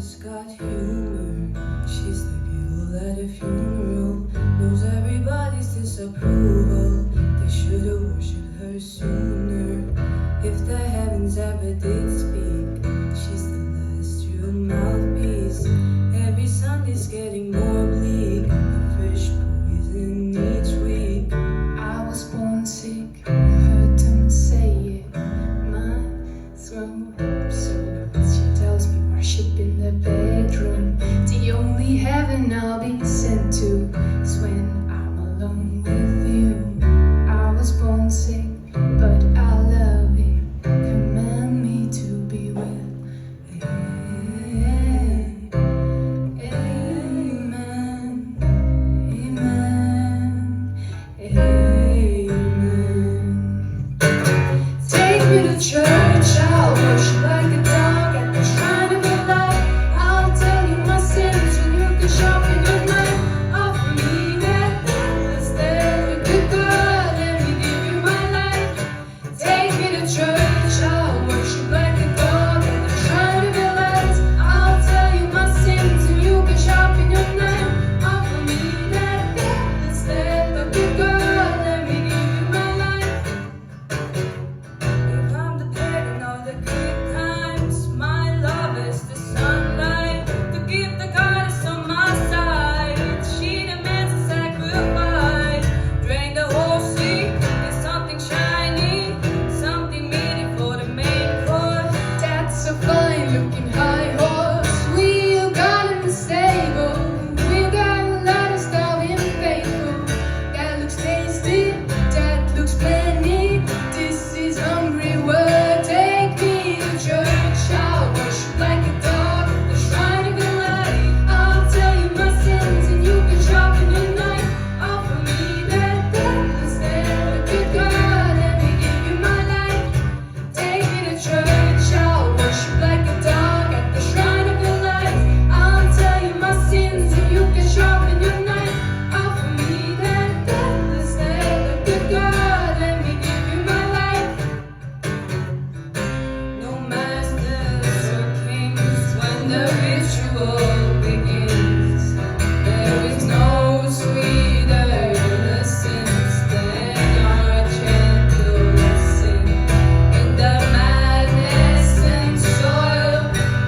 She's got humor. She's the giggle at a funeral. Knows everybody's disapproval. They should have worshipped her sooner. If the heavens ever did speak, she's the last true mouthpiece. Every Sunday's getting more bleak. A fresh poison each week. I was born sick, heard them say it. My throat absurd. She tells me worship in the bedroom. The only heaven I'll be sent to is when I'm alone with you. I was born sick, but I love it. Command me to be well. Amen, amen, amen. Take me to church, I'll worship like a dog at the shrine of your life. I'll tell you my sins and you can sharpen your knife. Offer me that necklace that good God, let me give you my life. Take me to church, I'll worship like a dog at the shrine of your life. I'll tell you my sins and you can sharpen your knife. Offer me that necklace that good God, let me give you my life. If I'm the pagan of the good times, my love is the sunlight to keep the goddess on my side. She demands a sacrifice. Drain the whole sea, get something shiny, something meaningful to make course. That's a fine looking high horse we got in the stable. We got a lot of stuff in faithful. That looks tasty, that looks plenty. This is hungry word. Take me to church, I'll worship like a dog at the shrine of your life. I'll tell you my sins and you can sharpen your knife. Offer me that necklace that good God, let me give you my life. Take me to church, I'll worship like a dog at the shrine of your life. I'll tell you my sins and you can sharpen your knife. Offer me that necklace that good God, let me give you my life. No masters or kings when the ritual begins. There is no sweeter innocence than your gentle lesson in the madness and soil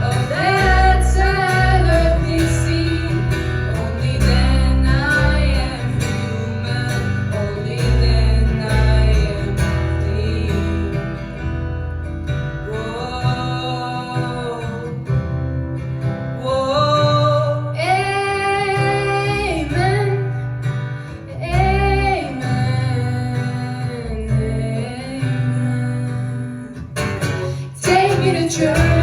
of that sad earthly scene. Only then I am human. Only then I am clean. Whoa, whoa. Amen, amen, amen. Take me to church.